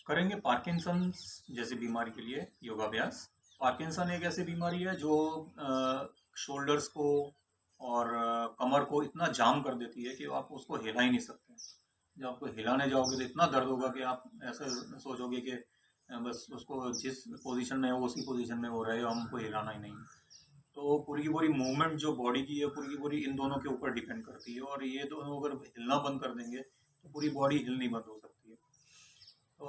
करेंगे पार्किंसंस जैसी बीमारी के लिए योगाभ्यास। पार्किंसन एक ऐसी बीमारी है जो शोल्डर्स को और कमर को इतना जाम कर देती है कि आप उसको हिला ही नहीं सकते। जब आपको हिलाने जाओगे तो इतना दर्द होगा कि आप ऐसे सोचोगे कि बस उसको जिस पोजीशन में है उसी पोजीशन में वो रहे, हमको हिलाना ही नहीं। तो पूरी की पूरी मूवमेंट जो बॉडी की है पूरी की पूरी इन दोनों के ऊपर डिपेंड करती है, और ये दोनों अगर हिलना बंद कर देंगे तो पूरी बॉडी हिलनी बंद हो सकती है। तो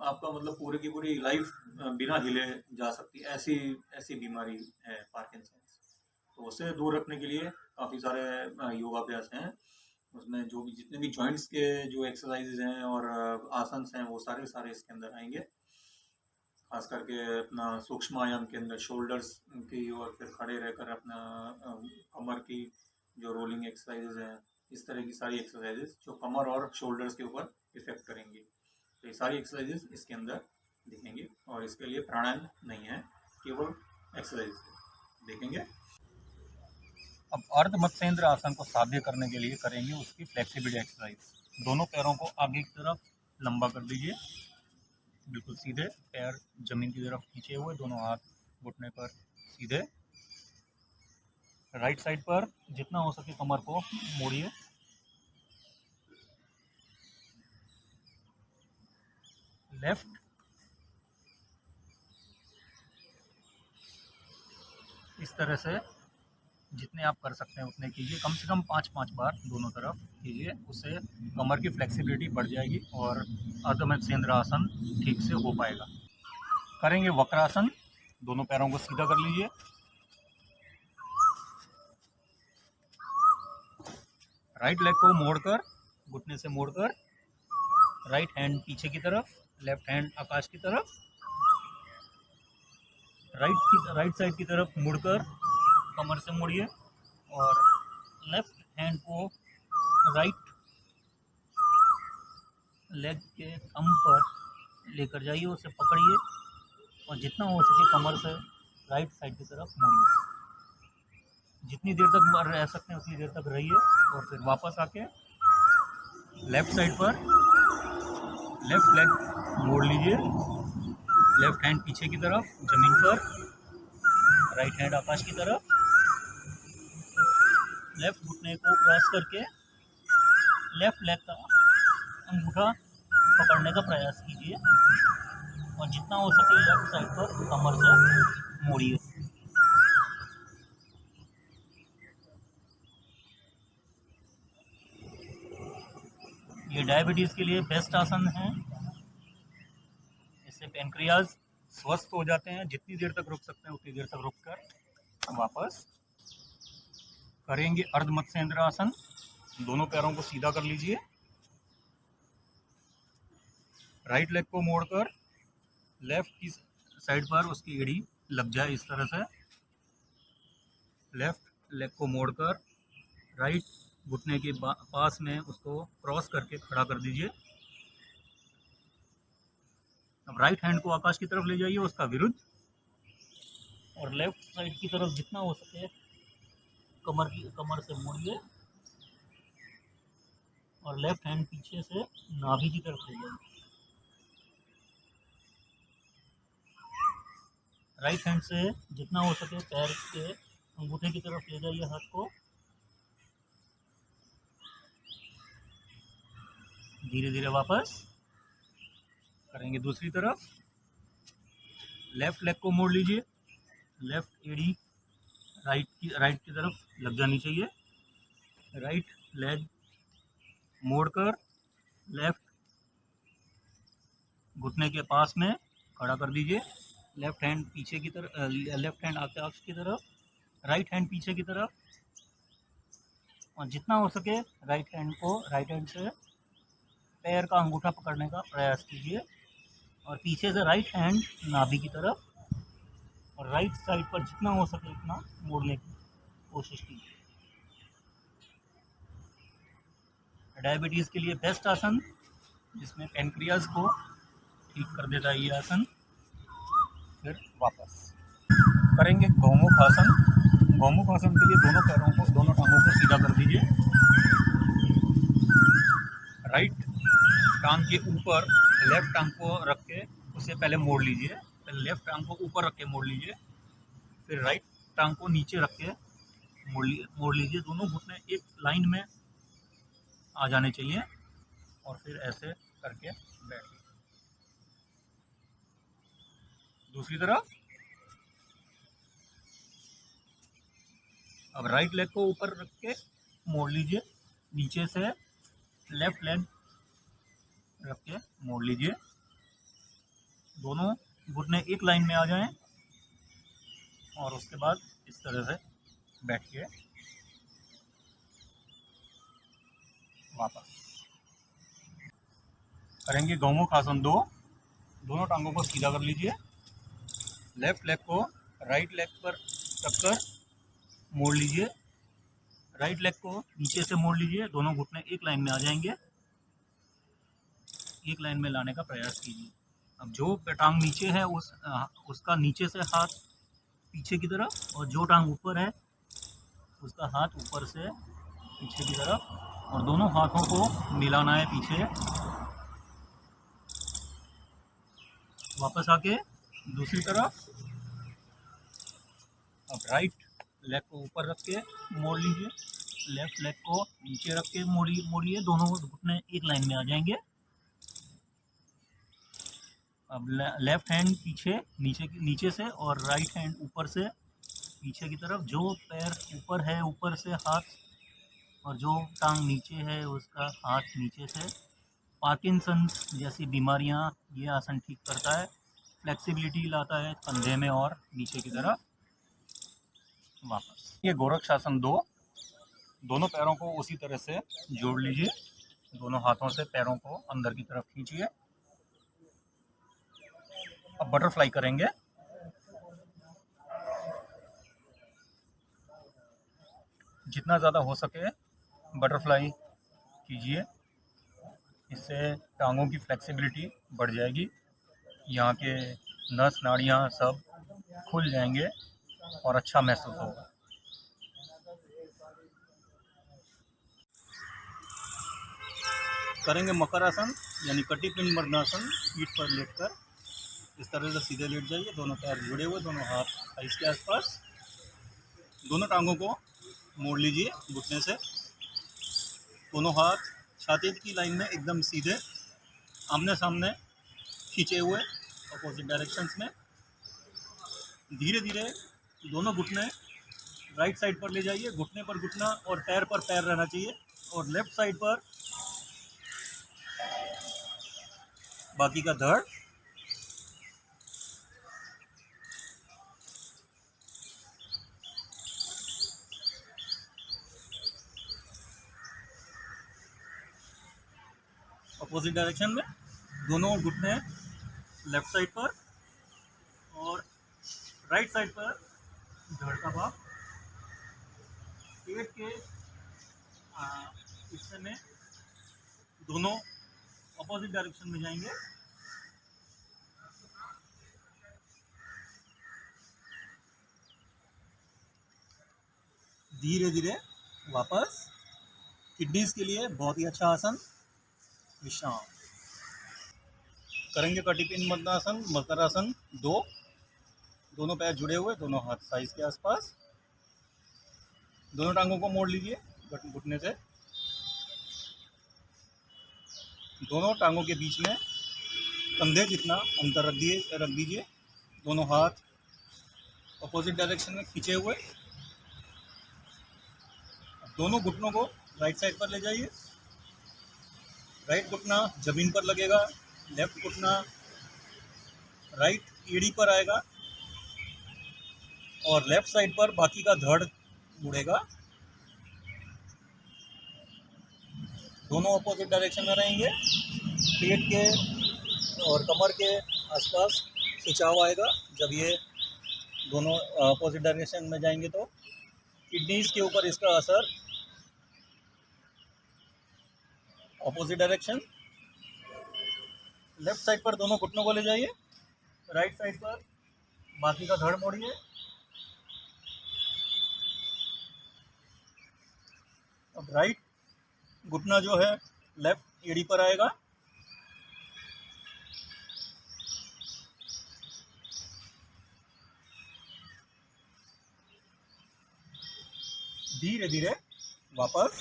आपका मतलब पूरी की पूरी लाइफ बिना हिले जा सकती है, ऐसी ऐसी बीमारी है पार्किंसंस। तो उससे दूर रखने के लिए काफ़ी सारे योगाभ्यास हैं। उसमें जो भी जितने भी जॉइंट्स के जो एक्सरसाइजेज हैं और आसन्स हैं वो सारे सारे इसके अंदर आएंगे। खास करके अपना सूक्ष्म आयाम के अंदर शोल्डर्स की और फिर खड़े रहकर अपना कमर की जो रोलिंग एक्सरसाइजेज हैं, इस तरह की सारी एक्सरसाइजेज जो कमर और शोल्डर्स के ऊपर इफेक्ट करेंगी। तो ये सारी एक्सरसाइजेज इसके अंदर दिखेंगी, और इसके लिए प्राणायाम नहीं है, केवल एक्सरसाइज देखेंगे। अब अर्ध मत्स्येंद्र आसन को साध्य करने के लिए करेंगे उसकी फ्लेक्सिबिलिटी एक्सरसाइज। दोनों पैरों को आगे की तरफ लंबा कर दीजिए, बिल्कुल सीधे, पैर जमीन की तरफ खींचे हुए, दोनों हाथ घुटने पर सीधे। राइट साइड पर जितना हो सके कमर को मोड़िए। लेफ्ट, इस तरह से जितने आप कर सकते हैं उतने कीजिए, कम से कम 5-5 बार दोनों तरफ कीजिए। उससे कमर की फ्लेक्सिबिलिटी बढ़ जाएगी और अर्ध मत्स्येंद्र आसन ठीक से हो पाएगा। करेंगे वक्रासन। दोनों पैरों को सीधा कर लीजिए। राइट लेग को मोड़कर, घुटने से मोड़कर, राइट हैंड पीछे की तरफ, लेफ्ट हैंड आकाश की तरफ, राइट साइड की तरफ मुड़कर कमर से मोड़िए, और लेफ्ट हैंड को राइट लेग के थंब पर लेकर जाइए, उसे पकड़िए और जितना हो सके कमर से राइट साइड की तरफ मोड़िए। जितनी देर तक रह सकते हैं उतनी देर तक रहिए, और फिर वापस आके लेफ्ट साइड पर लेफ्ट लेग मोड़ लीजिए, लेफ्ट हैंड पीछे की तरफ जमीन पर, राइट हैंड आकाश की तरफ, लेफ्ट घुटने को क्रॉस करके लेफ्ट लेग का अंगूठा पकड़ने का प्रयास कीजिए, और जितना हो सके लेफ्ट साइड पर कमर से मोड़िए। ये डायबिटीज़ के लिए बेस्ट आसन है। इससे पैंक्रियाज स्वस्थ हो जाते हैं। जितनी देर तक रुक सकते हैं उतनी देर तक रुककर वापस करेंगे अर्ध मत्स्येंद्र आसन। दोनों पैरों को सीधा कर लीजिए, राइट लेग को मोड़कर लेफ्ट की साइड पर उसकी एड़ी लग जाए इस तरह से। लेफ्ट लेग को मोड़कर राइट घुटने के पास में उसको क्रॉस करके खड़ा कर दीजिए। अब राइट हैंड को आकाश की तरफ ले जाइए उसका विरुद्ध, और लेफ्ट साइड की तरफ जितना हो सके कमर से मोड़िए, और लेफ्ट हैंड पीछे से नाभि की तरफ ले जाइए। राइट हैंड से जितना हो सके पैर के अंगूठे की तरफ ले जाइए हाथ को। धीरे धीरे वापस करेंगे दूसरी तरफ। लेफ्ट लेग को मोड़ लीजिए, लेफ्ट एड़ी राइट की तरफ लग जानी चाहिए। राइट लेग मोड़कर लेफ्ट घुटने के पास में खड़ा कर दीजिए। लेफ्ट हैंड पीछे की तरफ, लेफ्ट हैंड आकाश की तरफ, राइट हैंड पीछे की तरफ, और जितना हो सके राइट हैंड से पैर का अंगूठा पकड़ने का प्रयास कीजिए, और पीछे से राइट हैंड नाभि की तरफ, और राइट साइड पर जितना हो सके उतना मोड़ने की कोशिश कीजिए। डायबिटीज़ के लिए बेस्ट आसन, जिसमें पैंक्रियाज को ठीक कर देता है ये आसन। फिर वापस करेंगे गौमुख आसन। गौमुख आसन के लिए दोनों टांगों को सीधा कर दीजिए। टांग के ऊपर लेफ्ट टांग को रख के उसे पहले मोड़ लीजिए। पहले लेफ्ट टांग को ऊपर रख के मोड़ लीजिए, फिर राइट टांग को नीचे रख के मोड़ लीजिए। दोनों घुटने एक लाइन में आ जाने चाहिए और फिर ऐसे करके बैठिए। दूसरी तरफ। अब राइट लेग को ऊपर रख के मोड़ लीजिए, नीचे से लेफ्ट लेग रख के मोड़ लीजिए। दोनों घुटने एक लाइन में आ जाएं और उसके बाद इस तरह से बैठिए। वापस करेंगे गौमुख आसन 2। दोनों टांगों को सीधा कर लीजिए, लेफ्ट लेग को राइट लेग पर रखकर मोड़ लीजिए, राइट लेग को नीचे से मोड़ लीजिए। दोनों घुटने एक लाइन में आ जाएंगे, एक लाइन में लाने का प्रयास कीजिए। अब जो टांग नीचे है उसका नीचे से हाथ पीछे की तरफ, और जो टांग ऊपर है उसका हाथ ऊपर से पीछे की तरफ, और दोनों हाथों को मिलाना है पीछे। वापस आके दूसरी तरफ। अब राइट लेग को ऊपर रख के मोड़ लीजिए, लेफ्ट लेग को नीचे रख के मोड़िए। दोनों घुटने एक लाइन में आ जाएंगे। अब लेफ्ट हैंड पीछे नीचे से और राइट हैंड ऊपर से पीछे की तरफ। जो पैर ऊपर है ऊपर से हाथ, और जो टांग नीचे है उसका हाथ नीचे से। पार्किंसंस जैसी बीमारियां ये आसन ठीक करता है, फ्लेक्सिबिलिटी लाता है कंधे में और नीचे की तरफ। वापस ये गोरक्षासन 2। दोनों पैरों को उसी तरह से जोड़ लीजिए, दोनों हाथों से पैरों को अंदर की तरफ खींचिए। अब बटरफ्लाई करेंगे। जितना ज़्यादा हो सके बटरफ्लाई कीजिए, इससे टांगों की फ्लेक्सिबिलिटी बढ़ जाएगी, यहाँ के नस नाड़ियाँ सब खुल जाएंगे और अच्छा महसूस होगा। करेंगे मकर आसन यानी कटी पिंड मर्दासन। पीठ पर लेटकर इस तरह से सीधे लेट जाइए, दोनों पैर जुड़े हुए, दोनों हाथ साइज के आसपास। दोनों टांगों को मोड़ लीजिए घुटने से, दोनों हाथ छाती की लाइन में एकदम सीधे आमने सामने खींचे हुए अपोजिट डायरेक्शंस में। धीरे धीरे दोनों घुटने राइट साइड पर ले जाइए, घुटने पर घुटना और पैर पर पैर रहना चाहिए, और लेफ्ट साइड पर बाकी का धड़। अपोजिट डायरेक्शन में दोनों घुटने लेफ्ट साइड पर और राइट साइड पर धड़ का भाग। पेट के हिस्से में दोनों अपोजिट डायरेक्शन में जाएंगे। धीरे धीरे वापस। किडनीज के लिए बहुत ही अच्छा आसन। विश्राम करेंगे कटिपिन मद्दासन मकरासन 2। दोनों पैर जुड़े हुए, दोनों हाथ साइज के आसपास। दोनों टांगों को मोड़ लीजिए घुटने से। दोनों टांगों के बीच में कंधे जितना अंतर रख दीजिए। दोनों हाथ अपोजिट डायरेक्शन में खींचे हुए। दोनों घुटनों को राइट साइड पर ले जाइए। राइट घुटना जमीन पर लगेगा, लेफ्ट घुटना राइट एड़ी पर आएगा और लेफ्ट साइड पर बाकी का धड़ मुड़ेगा। दोनों अपोजिट डायरेक्शन में रहेंगे। पेट के और कमर के आसपास खिंचाव आएगा जब ये दोनों अपोजिट डायरेक्शन में जाएंगे तो। किडनीज के ऊपर इसका असर। Opposite direction. लेफ्ट साइड पर दोनों घुटनों को ले जाइए, राइट साइड पर बाकी का धड़ मोड़िए। अब राइट घुटना जो है लेफ्ट एड़ी पर आएगा धीरे धीरे वापस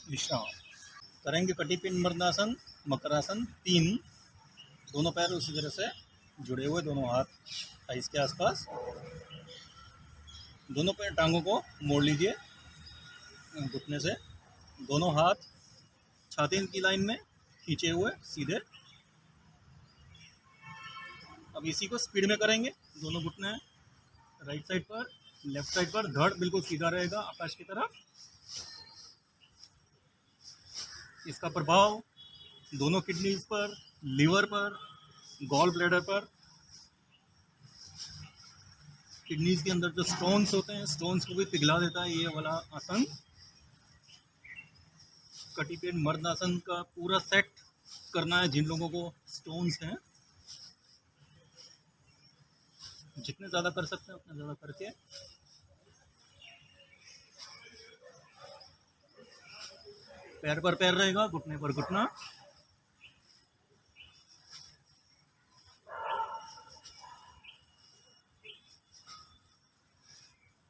विश्राम। करेंगे कटी पिन मर्दासन, मकरासन 3। दोनों पैर उसी तरह से जुड़े हुए, दोनों हाथ थाइस के आसपास। दोनों पैर टांगों को मोड़ लीजिए घुटने से। दोनों हाथ छाती की लाइन में खींचे हुए सीधे। अब इसी को स्पीड में करेंगे। दोनों घुटने राइट साइड पर, लेफ्ट साइड पर, धड़ बिल्कुल सीधा रहेगा आकाश की तरफ। इसका प्रभाव दोनों किडनीज पर, लीवर पर, गॉल ब्लैडर पर, किडनीज के अंदर जो स्टोन्स होते हैं, स्टोन्स को भी पिघला देता है ये वाला आसन। कटी पेन मर्द आसन का पूरा सेट करना है जिन लोगों को स्टोन्स हैं। जितने ज़्यादा कर सकते हैं उतने ज़्यादा करके पैर पर पैर रहेगा, घुटने पर घुटना।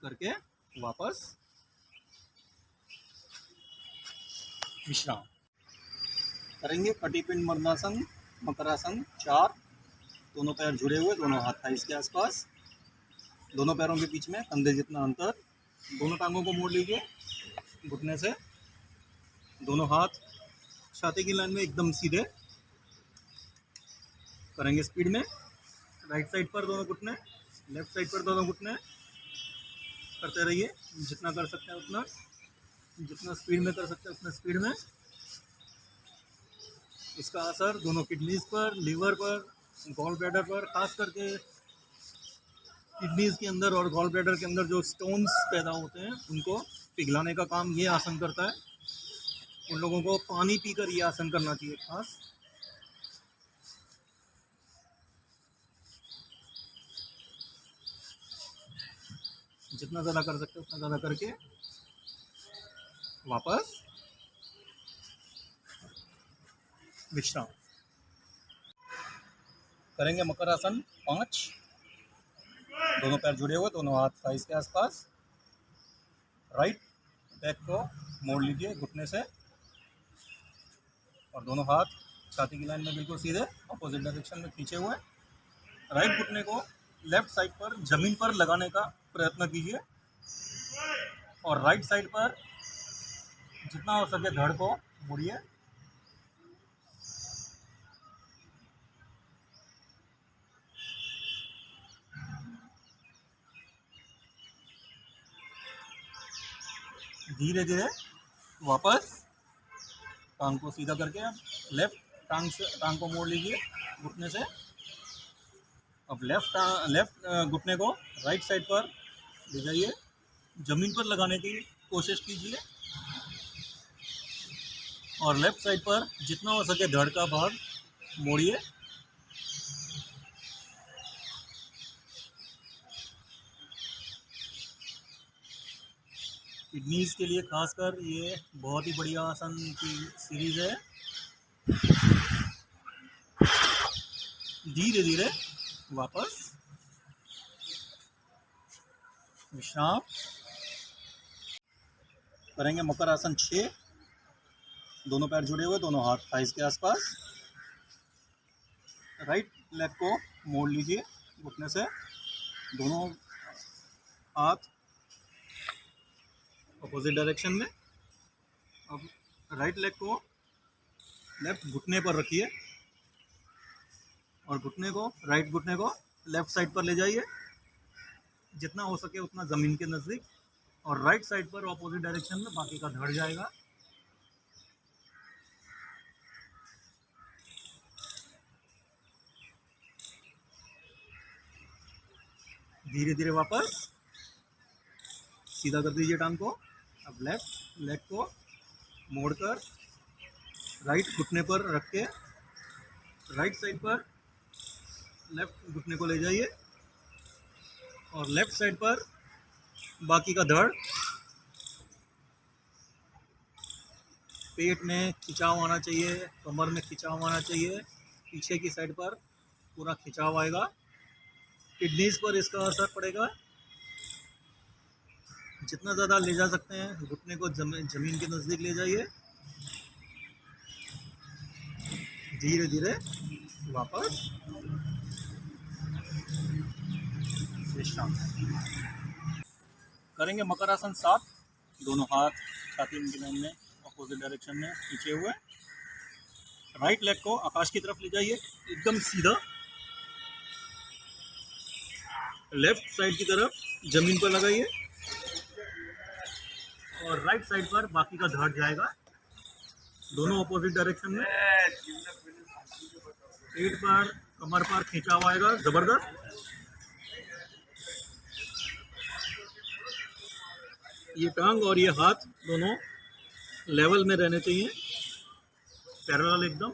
करके वापस विश्राम। करेंगे कटी पिन मर्दासन, मकरासन 4। दोनों पैर जुड़े हुए, दोनों हाथ थाइस के आसपास। दोनों पैरों के बीच में कंधे जितना अंतर। दोनों टांगों को मोड़ लीजिए घुटने से। दोनों हाथ छाती की लाइन में एकदम सीधे। करेंगे स्पीड में। राइट साइड पर दोनों घुटने, लेफ्ट साइड पर दोनों घुटने। करते रहिए जितना कर सकते हैं उतना, जितना स्पीड में कर सकते हैं उतना स्पीड में। इसका असर दोनों किडनीज पर, लीवर पर, गॉल ब्लैडर पर, खास करके किडनीज के अंदर और गॉल ब्लैडर के अंदर जो स्टोन्स पैदा होते हैं उनको पिघलाने का काम ये आसन करता है। उन लोगों को पानी पीकर ये आसन करना चाहिए खास। जितना ज़्यादा कर सकते हैं उतना ज़्यादा करके वापस विश्राम। करेंगे मकर आसन 5। दोनों पैर जुड़े हुए, दोनों हाथ थाइस के आसपास। राइट बैक को मोड़ लीजिए घुटने से और दोनों हाथ छाती की लाइन में बिल्कुल सीधे अपोजिट डायरेक्शन में खींचे हुए। राइट घुटने को लेफ्ट साइड पर जमीन पर लगाने का प्रयत्न कीजिए और राइट साइड पर जितना हो सके धड़ को मोड़िए। धीरे धीरे वापस टांग को सीधा करके लेफ्ट टांग को मोड़ लीजिए घुटने से। अब लेफ्ट घुटने को राइट साइड पर ले जाइए, जमीन पर लगाने की कोशिश कीजिए और लेफ्ट साइड पर जितना हो सके धड़ का भाग मोड़िए। किडनीज के लिए खासकर ये बहुत ही बढ़िया आसन की सीरीज है। धीरे धीरे वापस विश्राम। करेंगे मकर आसन 6। दोनों पैर जुड़े हुए, दोनों हाथ थाइस के आसपास। राइट लेग को मोड़ लीजिए घुटने से। दोनों हाथ अपोजिट डायरेक्शन में। अब राइट लेग को लेफ्ट घुटने पर रखिए और घुटने को राइट घुटने को लेफ्ट साइड पर ले जाइए जितना हो सके उतना ज़मीन के नज़दीक, और राइट साइड पर अपोजिट डायरेक्शन में बाकी का धड़ जाएगा। धीरे धीरे वापस सीधा कर दीजिए टांग को। अब लेफ्ट लेग को मोड़कर राइट घुटने पर रख के राइट साइड पर लेफ्ट घुटने को ले जाइए और लेफ्ट साइड पर बाकी का धड़। पेट में खिंचाव आना चाहिए, कमर में खिंचाव आना चाहिए, पीछे की साइड पर पूरा खिंचाव आएगा। किडनीज पर इसका असर पड़ेगा। जितना ज़्यादा ले जा सकते हैं घुटने को ज़मीन के नज़दीक ले जाइए। धीरे धीरे वापस विश्राम करेंगे। मकर आसन 7। दोनों हाथ छाती की लाइन में अपोजिट डायरेक्शन में खींचे हुए। राइट लेग को आकाश की तरफ ले जाइए एकदम सीधा। लेफ्ट साइड की तरफ जमीन पर लगाइए और राइट साइड पर बाकी का धड़ जाएगा। दोनों अपोजिट डायरेक्शन में। पेट पर कमर पर खींचा हुआ आएगा जबरदस्त। ये टांग और ये हाथ दोनों लेवल में रहने चाहिए, पैरेलल एकदम।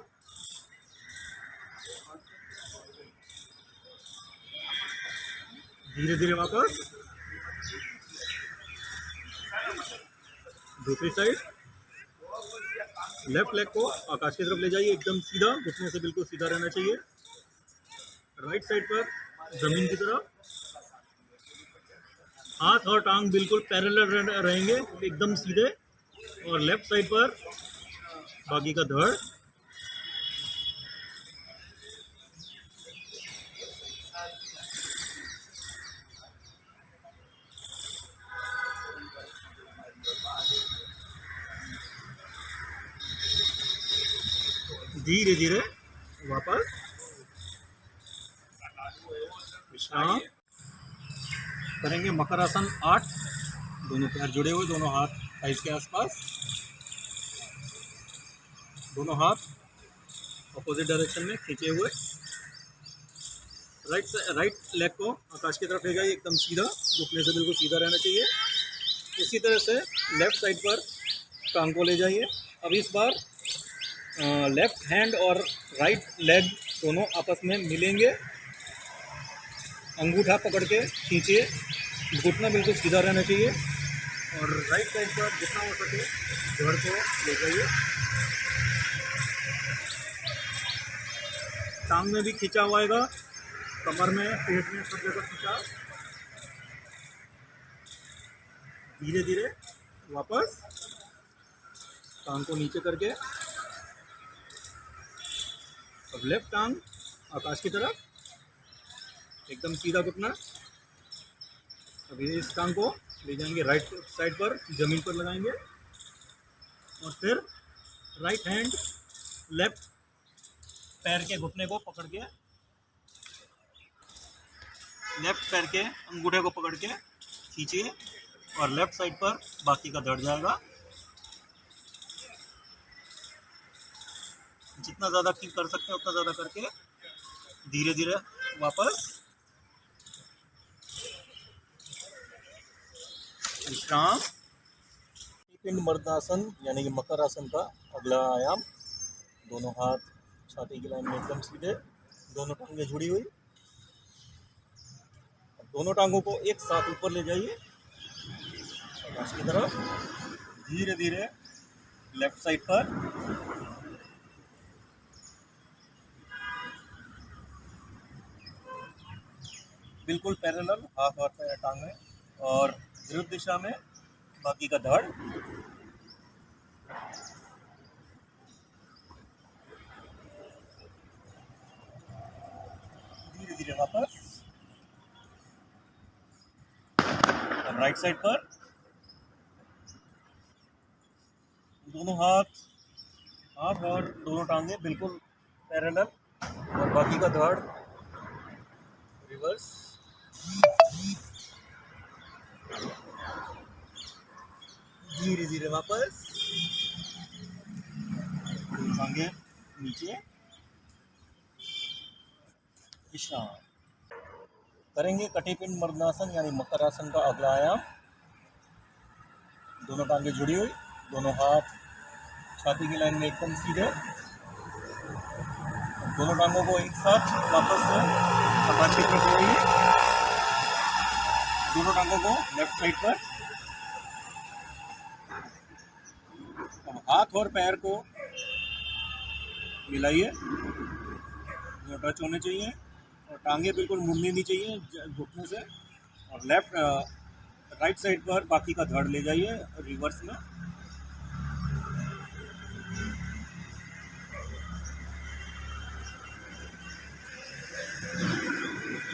धीरे धीरे वापस दूसरी साइड। लेफ्ट लेग को आकाश की तरफ ले जाइए एकदम सीधा, घुटने से बिल्कुल सीधा रहना चाहिए। राइट साइड पर जमीन की तरफ। हाथ और टांग बिल्कुल पैरेलल रहेंगे एकदम सीधे। और लेफ्ट साइड पर बाकी का धड़। धीरे धीरे वापस विश्राम करेंगे। मकर आसन 8। दोनों पैर जुड़े हुए, दोनों हाथ थाइस के आसपास। दोनों हाथ अपोजिट डायरेक्शन में खींचे हुए। राइट लेग को आकाश की तरफ ले जाइए एकदम सीधा, घुटने से बिल्कुल सीधा रहना चाहिए। उसी तरह से लेफ्ट साइड पर टांग को ले जाइए। अब इस बार लेफ्ट हैंड और राइट लेग दोनों आपस में मिलेंगे। अंगूठा पकड़ के खींचिए, घुटना बिल्कुल सीधा रहना चाहिए। और राइट साइड पर जितना हो सके धड़ को ले जाइए। टांग में भी खींचा हुआ आएगा, कमर में, पेट में, सब जगह खींचा। धीरे धीरे वापस टांग को नीचे करके। अब लेफ्ट टांग आकाश की तरफ एकदम सीधा घुटना। अभी इस टांग को ले जाएंगे राइट साइड पर, जमीन पर लगाएंगे। और फिर राइट हैंड लेफ्ट पैर के घुटने को पकड़ के, लेफ्ट पैर के अंगूठे को पकड़ के खींचिए और लेफ्ट साइड पर बाकी का धड़ जाएगा। जितना ज़्यादा कीप कर सकते हैं उतना ज़्यादा करके धीरे धीरे वापस विश्राम। पिंड मर्दासन यानी कि मकर आसन का अगला आयाम। दोनों हाथ छाती की लाइन में एकदम सीधे, दोनों टांगें जुड़ी हुई। दोनों टांगों को एक साथ ऊपर ले जाइए आकाश की तरफ। धीरे धीरे लेफ्ट साइड पर बिल्कुल पैरेलल हाथ और पैर टांगें और विरुद्ध दिशा में बाकी का धड़। धीरे धीरे वापस। अब राइट साइड पर दोनों हाथ और दोनों टांगे बिल्कुल पैरेलल और बाकी का धड़ रिवर्स। धीरे धीरे वापस, टांगे नीचे, विश्राम करेंगे। कटिपिंड मर्दासन यानी मकर आसन का अगला आयाम। दोनों टांगे जुड़ी हुई, दोनों हाथ छाती की लाइन में एकदम सीधे। दोनों टांगों को एक साथ वापस से आकाश की तरफ ले जाइए। दोनों टांगों को लेफ्ट साइड पर। अब हाथ और पैर को मिलाइए, टच होने चाहिए और टांगे बिल्कुल मुड़नी नहीं चाहिए घुटने से। और राइट साइड पर बाकी का धड़ ले जाइए रिवर्स में।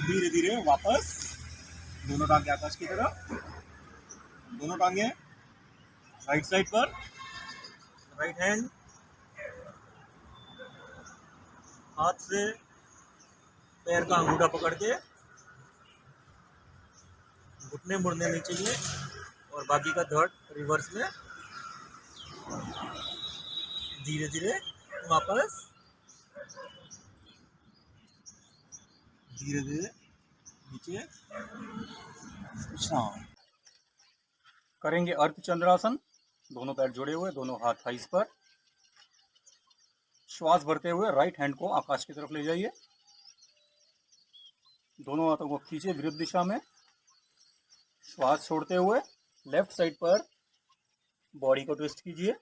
धीरे धीरे वापस दोनों टांगे आकाश की तरफ, दोनों टांगे राइट साइड पर, राइट हैंड हाथ से पैर का अंगूठा पकड़ के घुटने मुड़ने नहीं चाहिए और बाकी का धड़ रिवर्स में धीरे धीरे वापस, धीरे धीरे नीचे विश्राम। करेंगे अर्ध चंद्रासन। दोनों पैर जुड़े हुए, दोनों हाथ थाइस पर। श्वास भरते हुए राइट हैंड को आकाश की तरफ ले जाइए। दोनों हाथों को खींचे विरुद्ध दिशा में। श्वास छोड़ते हुए लेफ्ट साइड पर बॉडी को ट्विस्ट कीजिए।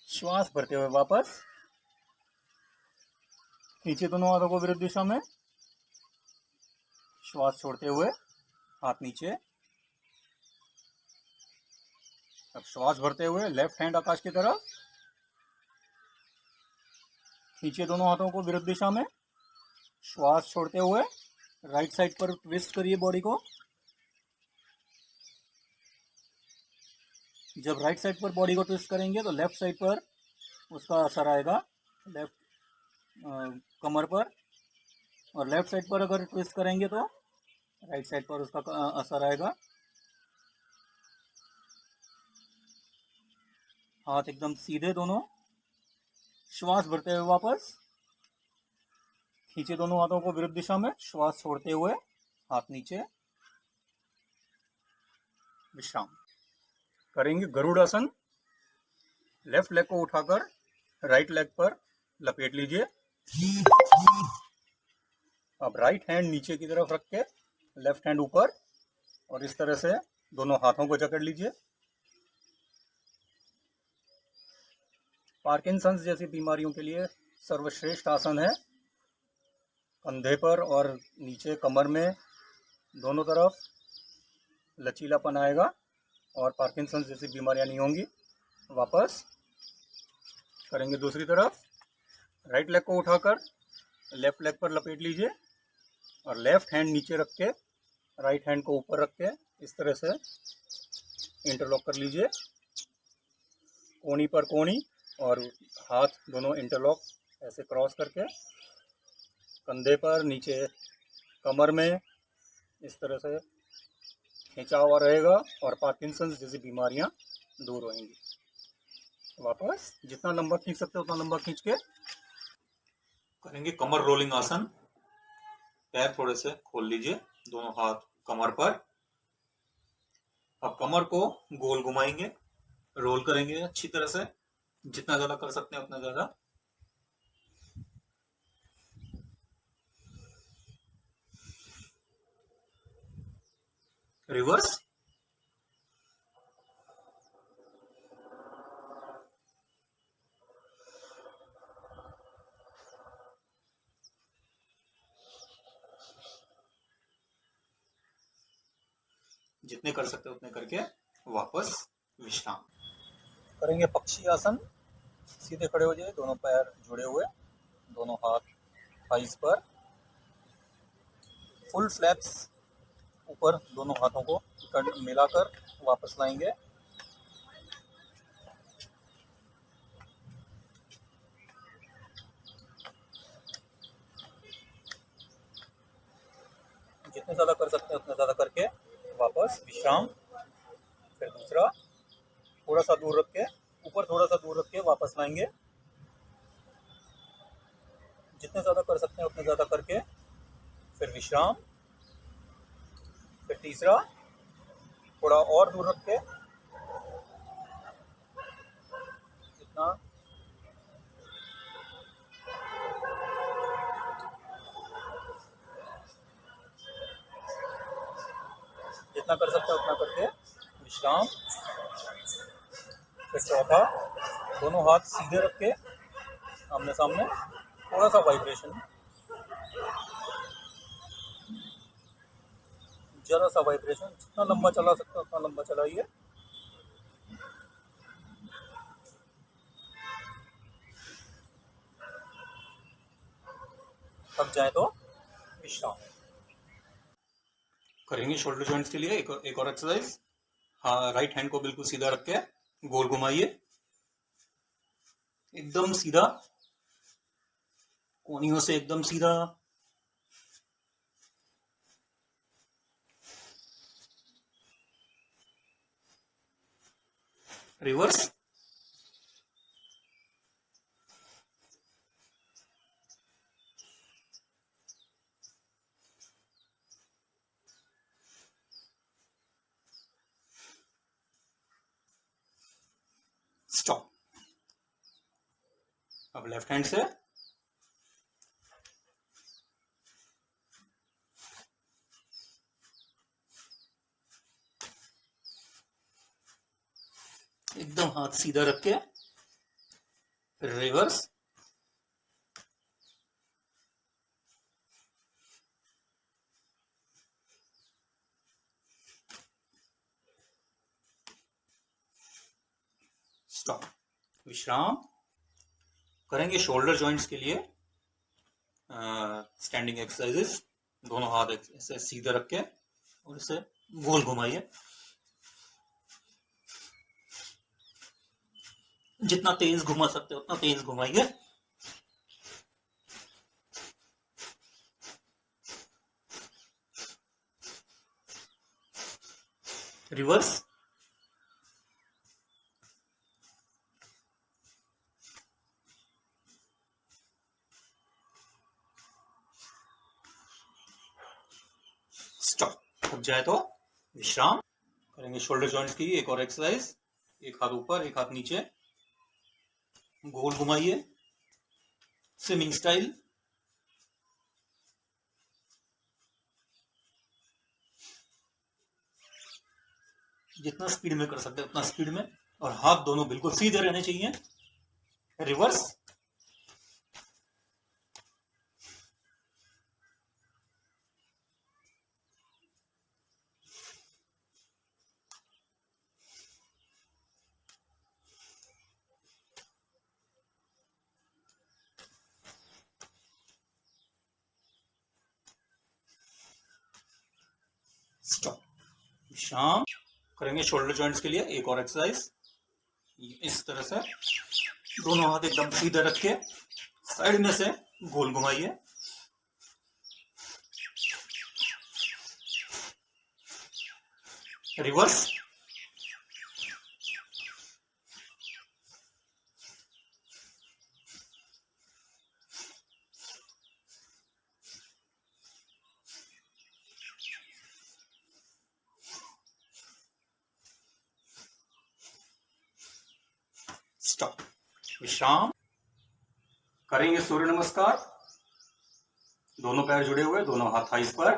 श्वास भरते हुए वापस खींचे दोनों हाथों को विरुद्ध दिशा में। श्वास छोड़ते हुए हाथ नीचे। अब श्वास भरते हुए लेफ्ट हैंड आकाश की तरफ, खींचे दोनों हाथों को विरुद्ध दिशा में। श्वास छोड़ते हुए राइट साइड पर ट्विस्ट करिए बॉडी को। जब राइट साइड पर बॉडी को ट्विस्ट करेंगे तो लेफ्ट साइड पर उसका असर आएगा, लेफ्ट कमर पर, और लेफ्ट साइड पर अगर ट्विस्ट करेंगे तो राइट साइड पर उसका असर आएगा। हाथ एकदम सीधे दोनों। श्वास भरते हुए वापस खींचे दोनों हाथों को विरुद्ध दिशा में। श्वास छोड़ते हुए हाथ नीचे, विश्राम। करेंगे गरुड़ आसन। लेफ्ट लेग को उठाकर राइट लेग पर लपेट लीजिए। अब राइट हैंड नीचे की तरफ रख के लेफ्ट हैंड ऊपर, और इस तरह से दोनों हाथों को जकड़ लीजिए। पार्किंसंस जैसी बीमारियों के लिए सर्वश्रेष्ठ आसन है। कंधे पर और नीचे कमर में दोनों तरफ लचीलापन आएगा और पार्किंसंस जैसी बीमारियां नहीं होंगी। वापस करेंगे दूसरी तरफ। राइट लेग को उठाकर लेफ्ट लेग पर लपेट लीजिए और लेफ्ट हैंड नीचे रख के राइट हैंड को ऊपर रख के इस तरह से इंटरलॉक कर लीजिए, कोनी पर कोनी, और हाथ दोनों इंटरलॉक ऐसे क्रॉस करके कंधे पर, नीचे कमर में इस तरह से खिंचाव रहेगा और पार्किंसंस जैसी बीमारियां दूर होंगी। वापस जितना लंबा खींच सकते हो उतना लंबा खींच के करेंगे कमर रोलिंग आसन। पैर थोड़े से खोल लीजिए, दोनों हाथ कमर पर। अब कमर को गोल घुमाएंगे, रोल करेंगे अच्छी तरह से, जितना ज्यादा कर सकते हैं उतना ज्यादा। रिवर्स। जितने कर सकते हैं उतने करके वापस विश्राम। करेंगे पक्षी आसन। सीधे खड़े हो जाइए, दोनों पैर जुड़े हुए, दोनों हाथ थाइस पर। फुल फ्लैप्स ऊपर दोनों हाथों को मिलाकर वापस लाएंगे। जितने ज़्यादा कर सकते हैं उतने ज़्यादा करके वापस विश्राम। फिर दूसरा, थोड़ा सा दूर रख के ऊपर, थोड़ा सा दूर रख के वापस लाएंगे। जितने ज़्यादा कर सकते हैं उतने ज़्यादा करके फिर विश्राम। फिर तीसरा, थोड़ा और दूर रख के, जितना जितना कर सकते हैं उतना करके विश्राम। फिर चौथा, दोनों हाथ सीधे रख के आमने सामने, थोड़ा सा वाइब्रेशन, जरा सा वाइब्रेशन, जितना लंबा चला सकते हो उतना लंबा चलाइए। थक जाए तो विश्राम करेंगे। शोल्डर जॉइंट्स के लिए एक और एक्सरसाइज। हाँ, राइट हैंड को बिल्कुल सीधा रख के गोल घुमाइए, एकदम सीधा, कोनियों से एकदम सीधा। Reverse, stop. अब लेफ्ट हैंड से एकदम हाथ सीधा रख के रिवर्स, स्टॉप, विश्राम करेंगे। शोल्डर जॉइंट्स के लिए स्टैंडिंग एक्सरसाइजेस। दोनों हाथ ऐसे सीधे रख के और इसे गोल घुमाइए, जितना तेज घुमा सकते हो उतना तेज घुमाइए। Reverse, stop. थक जाए तो विश्राम करेंगे। शोल्डर जॉइंट्स की एक और एक्सरसाइज। एक हाथ ऊपर, एक हाथ नीचे, गोल घुमाइए, स्विमिंग स्टाइल। जितना स्पीड में कर सकते हैं उतना स्पीड में, और हाथ दोनों बिल्कुल सीधे रहने चाहिए। रिवर्स, स्टॉप, विश्राम करेंगे। शोल्डर जॉइंट्स के लिए एक और एक्सरसाइज। इस तरह से दोनों हाथ एकदम सीधे रख के साइड में से गोल घुमाइए। रिवर्स, स्टॉप, विश्राम करेंगे। सूर्य नमस्कार। दोनों पैर जुड़े हुए, दोनों हाथ थाइस पर,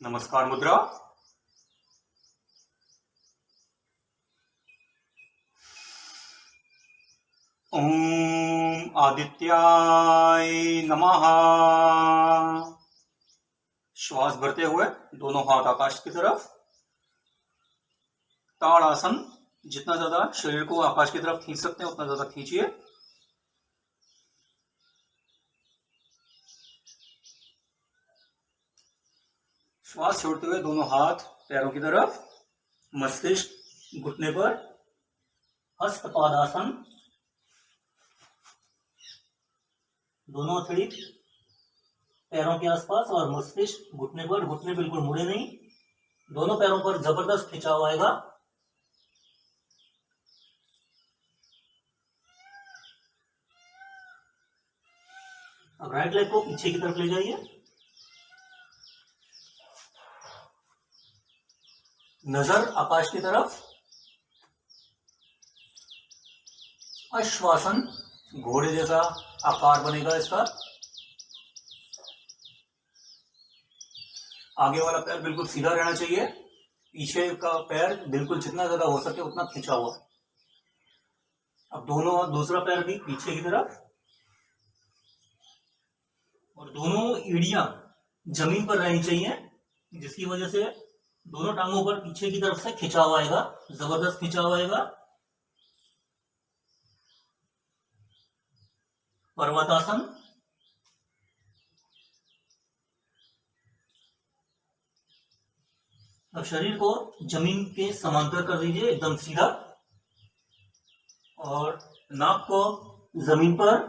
नमस्कार मुद्रा। ओम आदित्याय नमः। श्वास भरते हुए दोनों हाथ आकाश की तरफ, ताड़ासन। जितना ज्यादा शरीर को आकाश की तरफ खींच सकते हैं उतना ज्यादा खींचिए। श्वास छोड़ते हुए दोनों हाथ पैरों की तरफ, मस्तिष्क घुटने पर, हस्तपादासन। दोनों हथेली पैरों के आसपास और मस्तिष्क घुटने पर, घुटने बिल्कुल मुड़े नहीं। दोनों पैरों पर जबरदस्त खिंचाव आएगा। अब राइट लेग को पीछे की तरफ ले जाइए। नजर आकाश की तरफ। अश्वासन, घोड़े जैसा आकार बनेगा इसका। आगे वाला पैर बिल्कुल सीधा रहना चाहिए, पीछे का पैर बिल्कुल जितना ज्यादा हो सके उतना खिंचा हुआ। अब दोनों दूसरा पैर भी पीछे की तरफ, और दोनों एड़ियां जमीन पर रहनी चाहिए, जिसकी वजह से दोनों टांगों पर पीछे की तरफ से खिंचाव आएगा, जबरदस्त खिंचाव आएगा। पर्वतासन। अब शरीर को जमीन के समांतर कर दीजिए, एकदम सीधा, और नाक को जमीन पर,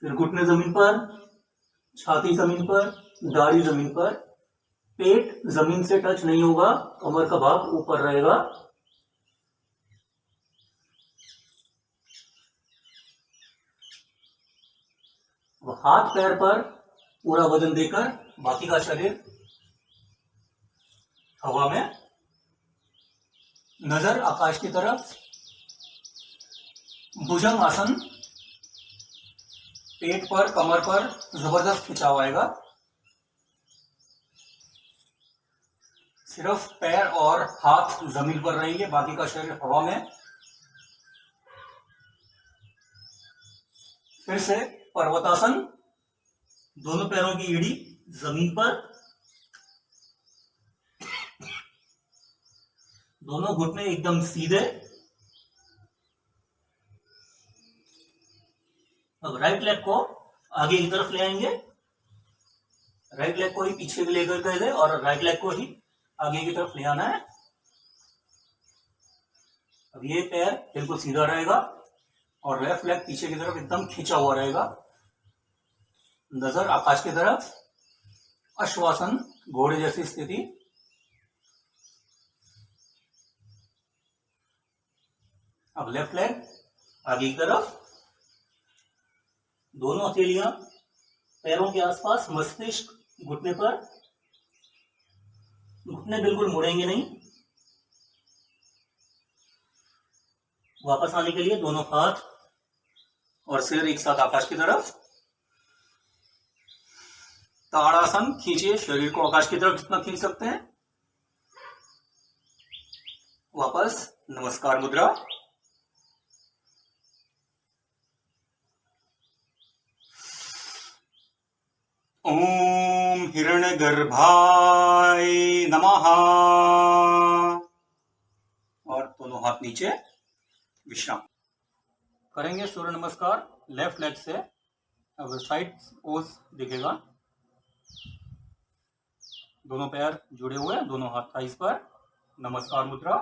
फिर घुटने जमीन पर, छाती जमीन पर, दाढ़ी जमीन पर, पेट जमीन से टच नहीं होगा, कमर का भाग ऊपर रहेगा। हाथ पैर पर पूरा वजन देकर बाकी का शरीर हवा में, नजर आकाश की तरफ, भुजंग आसन। पेट पर, कमर पर जबरदस्त खिंचाव आएगा। सिर्फ पैर और हाथ जमीन पर रहेंगे, बाकी का शरीर हवा में। फिर से पर्वतासन। दोनों पैरों की एड़ी जमीन पर, दोनों घुटने एकदम सीधे। अब राइट लेग को आगे की तरफ ले आएंगे, राइट लेग को ही पीछे भी लेकर गए और राइट लेग को ही आगे की तरफ ले आना है। अब ये पैर बिल्कुल सीधा रहेगा और लेफ्ट लेग पीछे की तरफ एकदम खींचा हुआ रहेगा, नजर आकाश की तरफ। अश्वासन, घोड़े जैसी स्थिति। अब लेफ्ट लेग आगे की तरफ, दोनों हथेलियां पैरों के आसपास, मस्तिष्क घुटने पर, घुटने बिल्कुल मुड़ेंगे नहीं। वापस आने के लिए दोनों हाथ और सिर एक साथ आकाश की तरफ। ताड़ासन, खींचिए शरीर को आकाश की तरफ जितना खींच सकते हैं। वापस नमस्कार मुद्रा। ओम हिरण्यगर्भाय नमः। और दोनों हाथ नीचे, विश्राम करेंगे। सूर्य नमस्कार लेफ्ट लेग से। अब साइड पोज दिखेगा, दोनों पैर जुड़े हुए, दोनों हाथ थाइस पर, नमस्कार मुद्रा।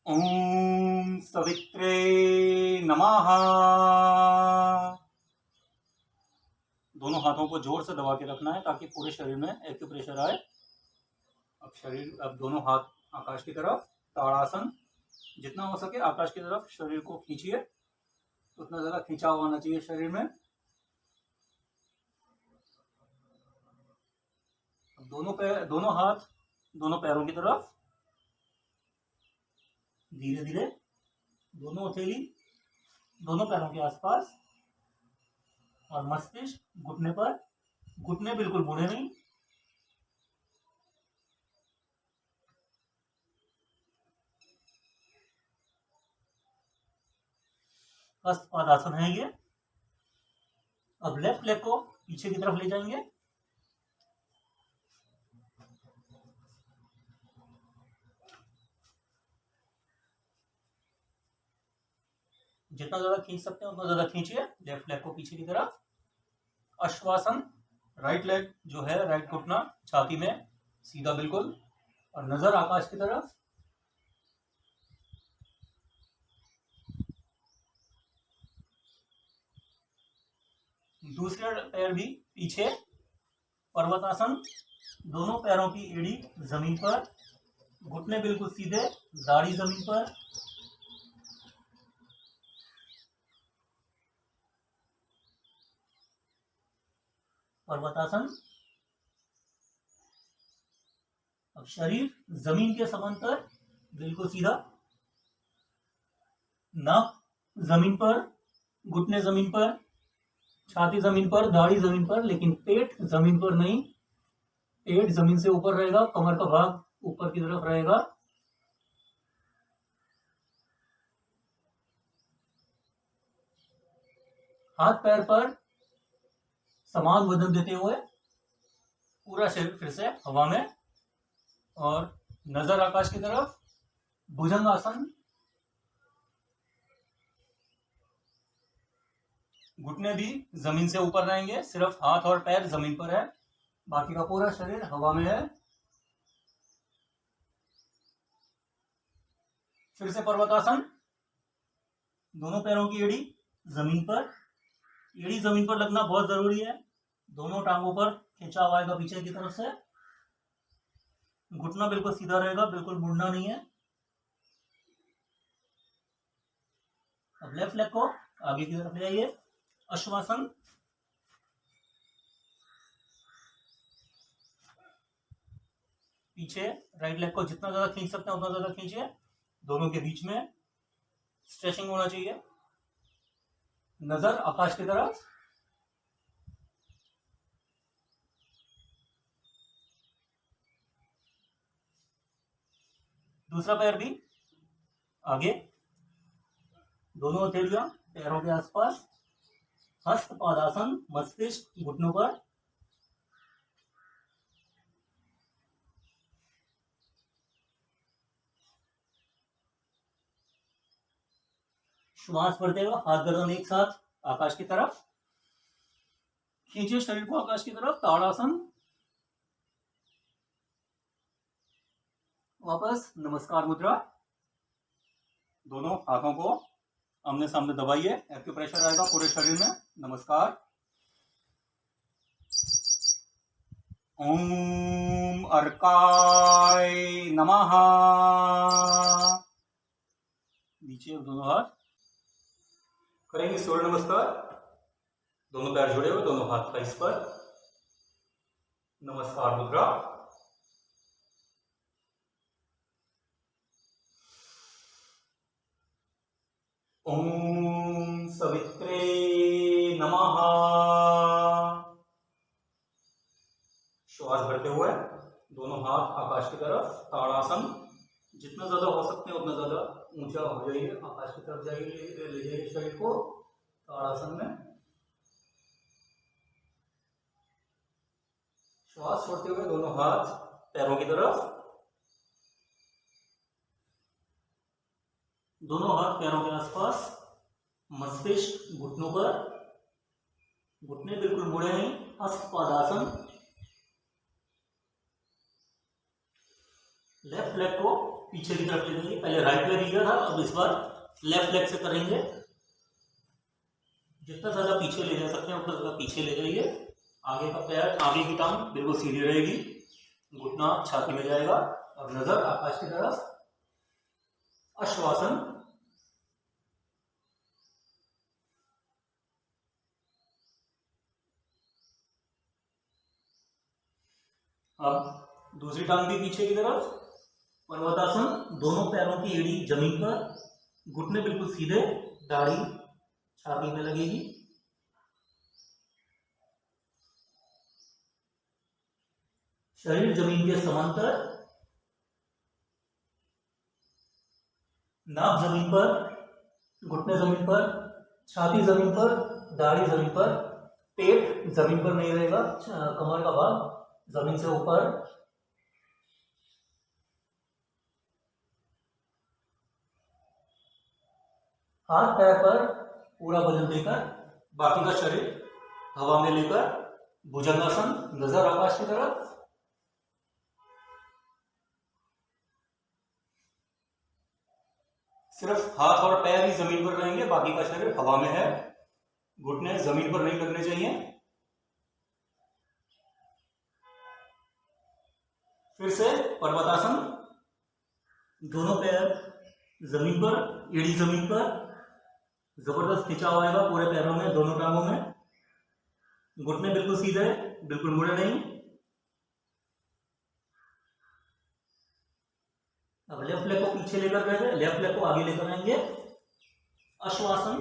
ओम सवित्रे नमः। दोनों हाथों को जोर से दबा के रखना है ताकि पूरे शरीर में एक्यूप्रेशर आए। अब दोनों हाथ आकाश की तरफ, ताड़ासन। जितना हो सके आकाश की तरफ शरीर को खींचिए, उतना ज्यादा खिंचाव आना चाहिए शरीर में। दोनों हाथ दोनों पैरों की तरफ, धीरे धीरे। दोनों हथेली दोनों पैरों के आसपास और मस्तिष्क घुटने पर, घुटने बिल्कुल मुड़े नहीं। हस्तपादासन है ये। अब लेफ्ट लेग को पीछे की तरफ ले जाएंगे, जितना ज्यादा खींच सकते हैं उतना ज्यादा खींचिए लेफ्ट लेग को पीछे की तरफ। अश्वासन, राइट लेग जो है, राइट घुटना छाती में सीधा बिल्कुल, और नजर आकाश की तरफ। दूसरे पैर भी पीछे, पर्वतासन। दोनों पैरों की एड़ी जमीन पर, घुटने बिल्कुल सीधे, दाढ़ी जमीन पर। पर्वतासन। अब शरीर जमीन के समांतर बिल्कुल सीधा, नाक जमीन पर, घुटने जमीन पर, छाती जमीन पर, दाढ़ी जमीन पर, लेकिन पेट जमीन पर नहीं। पेट जमीन से ऊपर रहेगा, कमर का भाग ऊपर की तरफ रहेगा। हाथ पैर पर समान वजन देते हुए पूरा शरीर फिर से हवा में, और नजर आकाश की तरफ। भुजंगासन, घुटने भी जमीन से ऊपर रहेंगे, सिर्फ हाथ और पैर जमीन पर है, बाकी का पूरा शरीर हवा में है। फिर से पर्वतासन, दोनों पैरों की एड़ी जमीन पर, एड़ी जमीन पर लगना बहुत जरूरी है। दोनों टांगों पर खिंचाव आएगा पीछे की तरफ से, घुटना बिल्कुल सीधा रहेगा, बिल्कुल मुड़ना नहीं है। अब लेफ्ट लेग को आगे की तरफ ले आइए, अश्वासन। पीछे राइट लेग को जितना ज्यादा खींच सकते हैं उतना ज्यादा खींचिए, दोनों के बीच में स्ट्रेचिंग होना चाहिए। नजर आकाश की तरफ। दूसरा पैर भी आगे, दोनों हथेलियां पैरों के आसपास, हस्त पादासन, मस्तिष्क घुटनों पर। श्वास भरते हुए हाथ गर्दन एक साथ आकाश की तरफ, खींचिए शरीर को आकाश की तरफ, ताड़ासन। वापस नमस्कार मुद्रा, दोनों हाथों को आमने सामने दबाइए, एक्यूप्रेशर आएगा पूरे शरीर में। नमस्कार। ओम अर्काय नमः। नीचे दोनों हाथ करेंगे सूर्य नमस्कार, दोनों पैर जुड़े हुए, दोनों हाथ का इस पर, नमस्कार मुद्रा। ओम सवित्रे नमः। श्वास भरते हुए दोनों हाथ आकाश की तरफ, ताड़ासन। जितना ज्यादा हो सकते हैं उतना ज्यादा ऊंचा हो जाइए, आकाश की तरफ जाइए, ले जाइए शरीर को ताड़ासन में। श्वास छोड़ते हुए दोनों हाथ पैरों की तरफ, दोनों हाथ पैरों के आसपास, मस्तिष्क घुटनों पर, घुटने बिल्कुल मुड़े नहीं, हस्तपादासन। लेफ्ट लेग को पीछे की तरफ ले जाइए, पहले राइट लेग लिया था, अब इस बार लेफ्ट लेग से करेंगे। जितना ज्यादा पीछे ले जा सकते हैं उतना ज्यादा पीछे ले जाइए। आगे का पैर, आगे की टांग बिल्कुल सीधी रहेगी, घुटना छाती में जाएगा, और नजर आकाश की तरफ। अश्वासन। अब दूसरी टांग भी पीछे की तरफ, पर्वतासन। दोनों पैरों की एड़ी जमीन पर, घुटने बिल्कुल सीधे, दाढ़ी छाती में लगेगी। शरीर जमीन के समांतर, नाक जमीन पर, घुटने जमीन पर, छाती जमीन पर, दाढ़ी जमीन पर। पेट जमीन पर नहीं रहेगा, कमर का भाग जमीन से ऊपर। हाथ पैर पर पूरा वजन देकर, बाकी का शरीर हवा में लेकर, भुजंगासन। नजर आकाश की तरफ। सिर्फ हाथ और पैर ही जमीन पर रहेंगे, बाकी का शरीर हवा में है, घुटने जमीन पर नहीं लगने चाहिए। फिर से पर्वतासन, दोनों पैर जमीन पर, एड़ी जमीन पर, जबरदस्त खिंचाव आएगा पूरे पैरों में, दोनों टांगों में। घुटने बिल्कुल सीधे, बिल्कुल मुड़े नहीं। अब लेफ्ट लेग को पीछे लेकर गए, लेफ्ट लेग को आगे लेकर आएंगे, अश्वासन।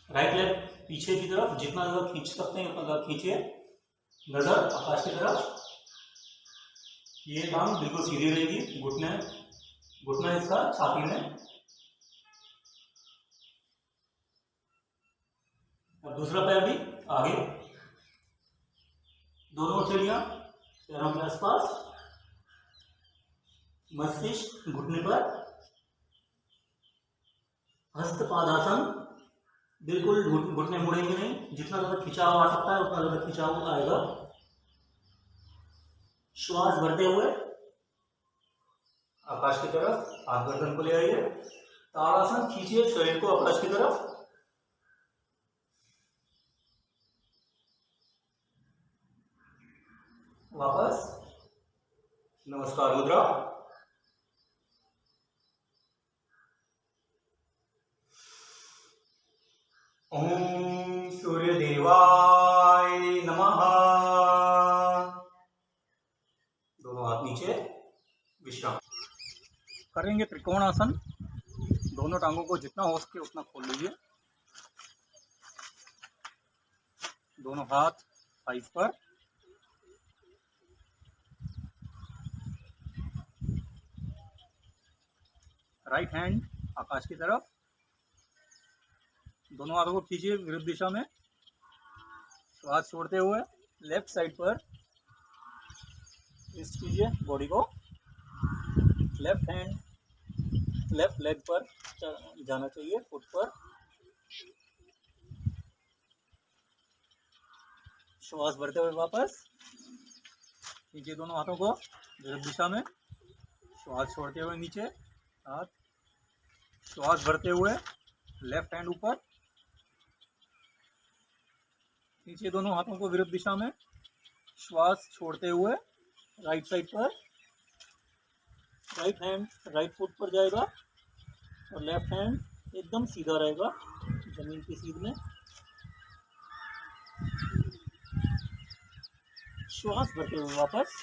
राइट लेग पीछे की तरफ जितना ज़्यादा खींच सकते हैं उतना ज़्यादा खींचिए, नज़र आकाश की तरफ। ये टांग बिल्कुल सीधी रहेगी, घुटना इसका छाती में। अब दूसरा पैर भी आगे, दोनों उंगलियां पैरों के आसपास, मस्तिष्क घुटने पर, हस्तपादासन, बिल्कुल घुटने मुड़ेंगे नहीं, जितना ज्यादा खिंचाव आ सकता है उतना ज्यादा खिंचाव आएगा। श्वास भरते हुए आकाश की तरफ, हाथ गर्दन को ले आइए, ताड़ासन, खींचिए शरीर को आकाश की तरफ। वापस नमस्कार मुद्रा। ओम सूर्य देवाय नमः। दोनों हाथ नीचे, विश्राम करेंगे। त्रिकोणासन, दोनों टांगों को जितना हो सके उतना खोल लीजिए। दोनों हाथ थाइस पर, राइट हैंड आकाश की तरफ, दोनों हाथों को खींचिए विरुद्ध दिशा में। श्वास छोड़ते हुए लेफ्ट साइड पर ट्विस्ट कीजिए बॉडी को। लेफ्ट हैंड लेफ्ट लेग पर जाना चाहिए, फुट पर। श्वास भरते हुए वापस नीचे, दोनों हाथों को विरुद्ध दिशा में। श्वास छोड़ते हुए नीचे हाथ, श्वास भरते हुए लेफ्ट हैंड ऊपर, नीचे दोनों हाथों को विरुद्ध दिशा में। श्वास छोड़ते हुए राइट साइड पर, राइट हैंड राइट फुट पर जाएगा और लेफ्ट हैंड एकदम सीधा रहेगा जमीन की सीध में। श्वास भरते हुए वापस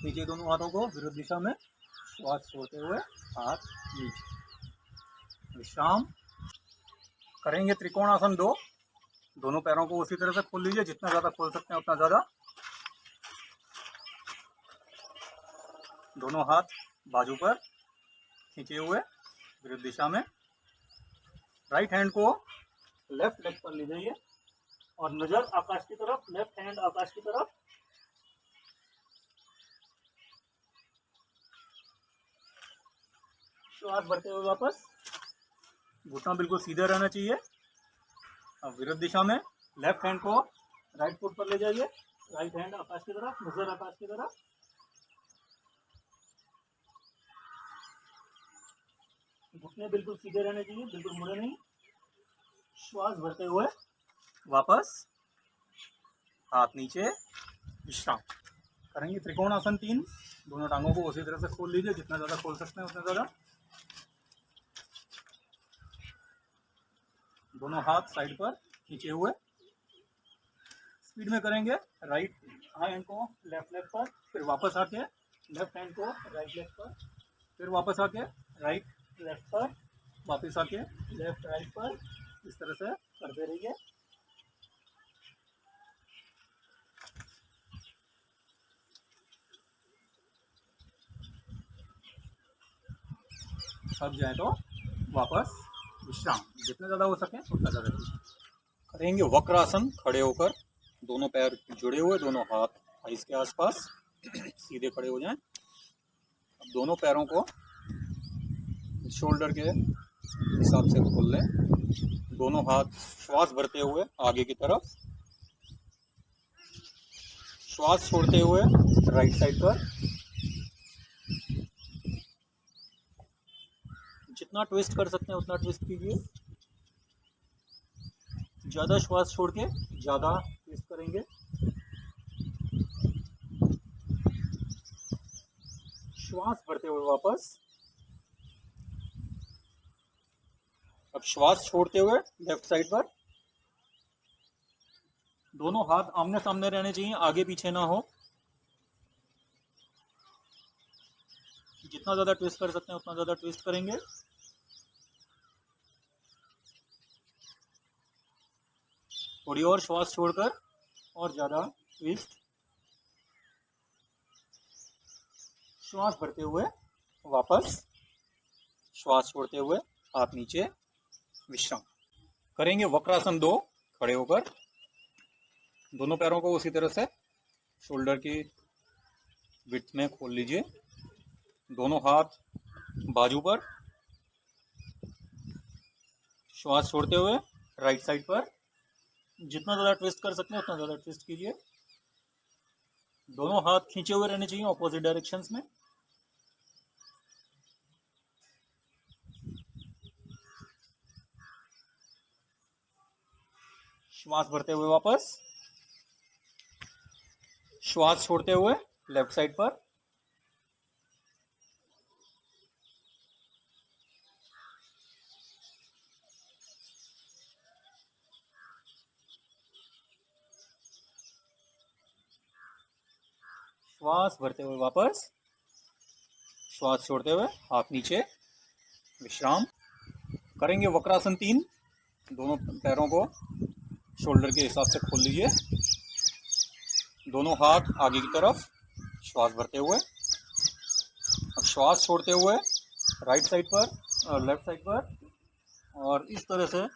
नीचे, दोनों हाथों को विरुद्ध दिशा में। श्वास छोड़ते हुए हाथ नीचे, विश्राम करेंगे। त्रिकोणासन 2, दोनों पैरों को उसी तरह से खोल लीजिए, जितना ज़्यादा खोल सकते हैं उतना ज़्यादा। दोनों हाथ बाजू पर खींचे हुए विरुद्ध दिशा में। राइट हैंड को लेफ्ट लेग पर ले जाइए और नजर आकाश की तरफ, लेफ्ट हैंड आकाश की तरफ। श्वास भरते हुए वापस, घुटना बिल्कुल सीधा रहना चाहिए। अब विरुद्ध दिशा में लेफ्ट हैंड को राइट फुट पर ले जाइए, राइट हैंड आकाश की तरफ, नजर आकाश की तरफ। घुटने बिल्कुल सीधे रहने चाहिए, बिल्कुल मुड़े नहीं। श्वास भरते हुए वापस हाथ नीचे, विश्राम करेंगे। त्रिकोणासन 3, दोनों टांगों को उसी तरह से खोल लीजिए, जितना ज़्यादा खोल सकते हैं उतना ज़्यादा। दोनों हाथ साइड पर खींचे हुए, स्पीड में करेंगे। राइट हैंड को लेफ्ट लेग पर, फिर वापस आके लेफ्ट हैंड को राइट लेग पर, फिर वापस आके राइट लेफ्ट पर, वापस आके लेफ्ट राइट पर। इस तरह से करते रहिए। थक जाए तो वापस विश्राम, जितने ज़्यादा हो सके उतना ज़्यादा करेंगे। वक्रासन, खड़े होकर दोनों पैर जुड़े हुए, दोनों हाथ थाइस के आसपास सीधे खड़े हो जाएं। अब दोनों पैरों को शोल्डर के हिसाब से खोल लें। दोनों हाथ श्वास भरते हुए आगे की तरफ, श्वास छोड़ते हुए राइट साइड पर। जितना ट्विस्ट कर सकते हैं उतना ट्विस्ट कीजिए। ज़्यादा श्वास छोड़ के ज़्यादा ट्विस्ट करेंगे। श्वास भरते हुए वापस, अब श्वास छोड़ते हुए लेफ्ट साइड पर। दोनों हाथ आमने सामने रहने चाहिए, आगे पीछे ना हो। जितना ज़्यादा ट्विस्ट कर सकते हैं उतना ज़्यादा ट्विस्ट करेंगे। थोड़ी और श्वास छोड़कर और ज़्यादा ट्विस्ट। श्वास भरते हुए वापस, श्वास छोड़ते हुए हाथ नीचे, विश्राम। करेंगे वक्रासन 2, खड़े होकर दोनों पैरों को उसी तरह से शोल्डर की विड्थ में खोल लीजिए, दोनों हाथ बाजू पर, श्वास छोड़ते हुए राइट साइड पर, जितना ज़्यादा ट्विस्ट कर सकते हैं उतना ज़्यादा ट्विस्ट कीजिए। दोनों हाथ खींचे हुए रहने चाहिए ऑपोजिट डायरेक्शंस में। श्वास भरते हुए वापस, श्वास छोड़ते हुए लेफ्ट साइड पर, श्वास भरते हुए वापस, श्वास छोड़ते हुए हाथ नीचे, विश्राम। करेंगे वक्रासन 3, दोनों पैरों को शोल्डर के हिसाब से खोल लीजिए, दोनों हाथ आगे की तरफ, श्वास भरते हुए। अब श्वास छोड़ते हुए राइट साइड पर और लेफ्ट साइड पर, और इस तरह से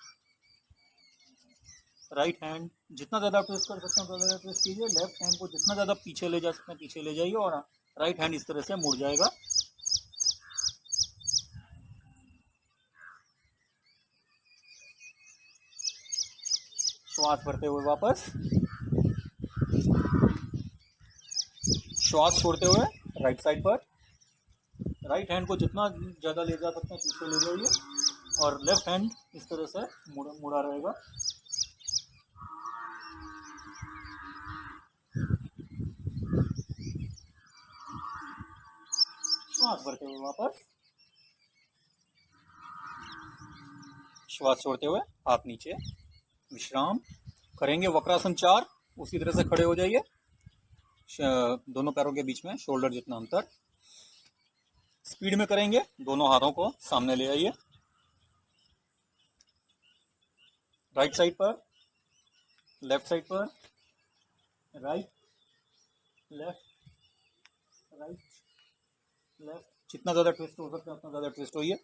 राइट हैंड जितना ज़्यादा ट्विस्ट कर सकते हैं उतना ज़्यादा ट्विस्ट कीजिए। लेफ्ट हैंड को जितना ज़्यादा पीछे ले जा सकते हैं पीछे ले जाइए, और राइट हैंड इस तरह से मुड़ जाएगा। श्वास भरते हुए वापस, श्वास छोड़ते हुए राइट साइड पर, राइट हैंड को जितना ज़्यादा ले जा सकते हैं पीछे ले जाइए, और लेफ्ट हैंड इस तरह से मुड़ा रहेगा। श्वास भरते हुए वापस, श्वास छोड़ते हुए हाथ नीचे, विश्राम। करेंगे वक्रासन 4, उसी तरह से खड़े हो जाइए, दोनों पैरों के बीच में शोल्डर जितना अंतर। स्पीड में करेंगे, दोनों हाथों को सामने ले आइए, राइट साइड पर, लेफ्ट साइड पर, राइट लेफ्ट, राइट लेफ्ट। जितना ज़्यादा ट्विस्ट हो सकता है उतना ज़्यादा ट्विस्ट होइए।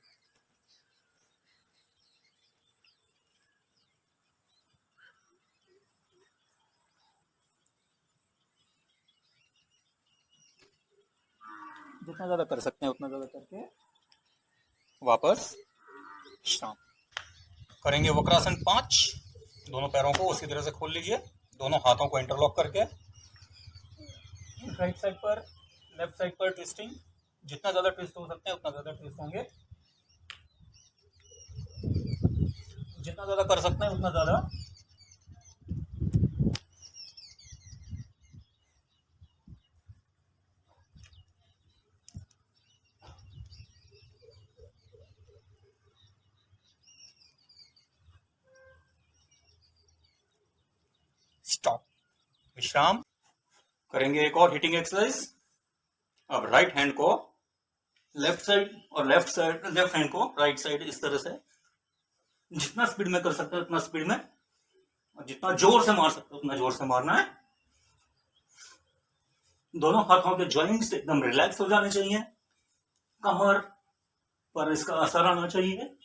जितना ज़्यादा कर सकते हैं उतना ज़्यादा करके वापस, विश्राम। करेंगे वक्रासन 5, दोनों पैरों को उसी तरह से खोल लीजिए, दोनों हाथों को इंटरलॉक करके, राइट साइड पर लेफ्ट साइड पर ट्विस्टिंग। जितना ज़्यादा ट्विस्ट हो सकते हैं उतना ज़्यादा ट्विस्ट होंगे, जितना ज़्यादा कर सकते हैं उतना ज़्यादा। स्टॉप, विश्राम। करेंगे एक और हिटिंग एक्सरसाइज। अब राइट हैंड को लेफ्ट साइड और लेफ्ट हैंड को राइट साइड, इस तरह से जितना स्पीड में कर सकते हैं उतना स्पीड में, और जितना जोर से मार सकते हैं उतना जोर से मारना है। दोनों हाथों के जॉइंट्स एकदम रिलैक्स हो जाने चाहिए, कमर पर इसका असर आना चाहिए।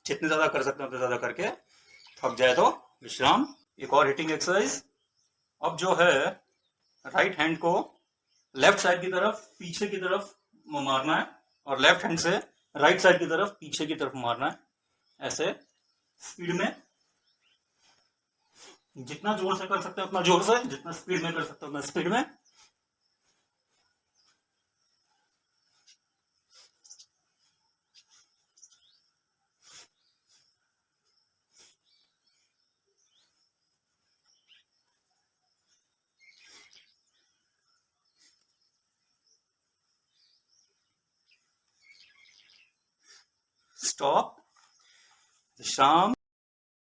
जितने ज्यादा कर सकते हैं उतने ज्यादा करके, थक जाए तो विश्राम। एक और हिटिंग एक्सरसाइज। अब जो है राइट हैंड को लेफ्ट साइड की तरफ पीछे की तरफ मारना है, और लेफ्ट हैंड से राइट साइड की तरफ पीछे की तरफ मारना है, ऐसे स्पीड में। जितना जोर से कर सकते हैं उतना जोर से, जितना स्पीड में कर सकते हैं उतना स्पीड में। stop. The Sham